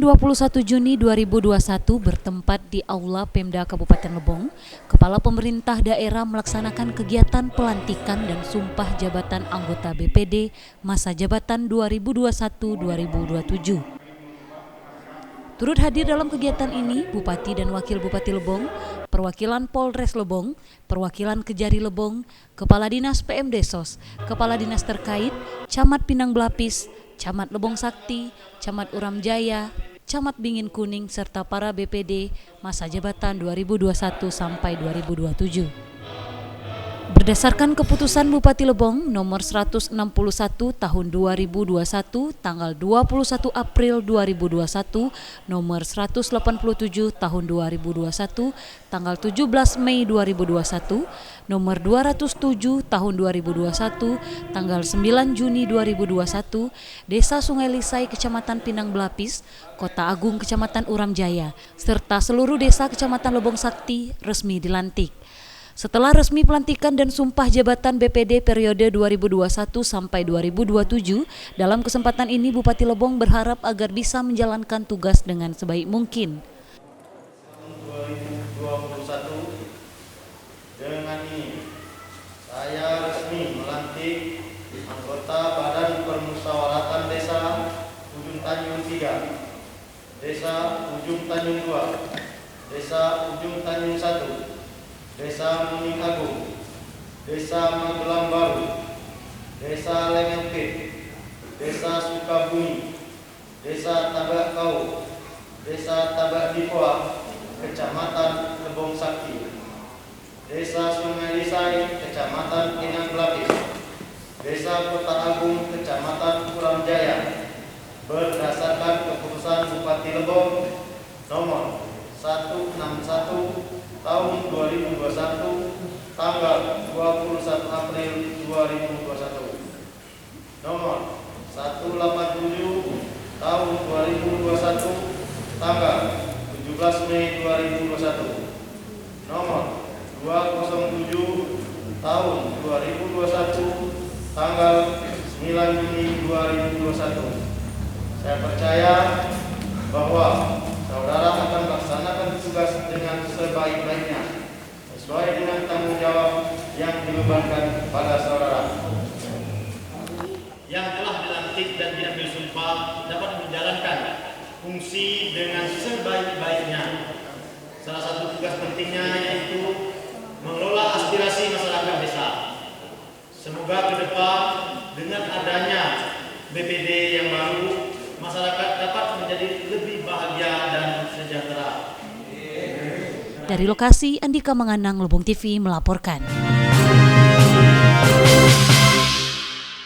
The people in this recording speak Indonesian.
21 Juni 2021 bertempat di Aula Pemda Kabupaten Lebong, Kepala Pemerintah Daerah melaksanakan kegiatan pelantikan dan sumpah jabatan anggota BPD masa jabatan 2021-2027. Turut hadir dalam kegiatan ini Bupati dan Wakil Bupati Lebong, perwakilan Polres Lebong, perwakilan Kejari Lebong, Kepala Dinas PMDSOS, Kepala Dinas terkait, Camat Pinang Belapis, Camat Lebong Sakti, Camat Uram Jaya, Camat Bingin Kuning, serta para BPD masa jabatan 2021 sampai 2027. Berdasarkan keputusan Bupati Lebong nomor 161 tahun 2021 tanggal 21 April 2021, nomor 187 tahun 2021 tanggal 17 Mei 2021, nomor 207 tahun 2021 tanggal 9 Juni 2021, Desa Sungai Lisai Kecamatan Pinang Belapis, Kota Agung Kecamatan Uram Jaya, serta seluruh desa Kecamatan Lebong Sakti resmi dilantik. Setelah resmi pelantikan dan sumpah jabatan BPD periode 2021 sampai 2027, dalam kesempatan ini Bupati Lebong berharap agar bisa menjalankan tugas dengan sebaik mungkin. 2021, dengan ini saya resmi melantik anggota Badan Permusyawaratan Desa Ujung Tanjung 3, Desa Ujung Tanjung 2, Desa Ujung Tanjung 1, Desa Muning Agung, Desa Magelang Baru, Desa Lengempit, Desa Sukabumi, Desa Tabak Kau, Desa Tabak Dipoa, Kecamatan Lebong Sakti, Desa Sungai Lisai, Kecamatan Pinang Belapis, Desa Kota Agung, Kecamatan Uram Jaya, berdasarkan keputusan Bupati Lebong nomor 161 tahun 2021 tanggal 21 April 2021, nomor 187 tahun 2021 tanggal 17 Mei 2021, nomor 207 tahun 2021 tanggal 9 Juni 2021. Saya percaya bahwa saudara akan melaksanakan tugas dengan sebaik-baiknya sesuai dengan tanggung jawab yang dibebankan pada saudara. Yang telah dilantik dan diambil sumpah dapat menjalankan fungsi dengan sebaik-baiknya. Salah satu tugas pentingnya yaitu mengelola aspirasi masyarakat desa. Semoga ke depan dengan adanya BPD yang baru, masyarakat dapat menjadi lebih bahagia dan sejahtera. Dari lokasi, Andika Manganang, Lebong TV melaporkan.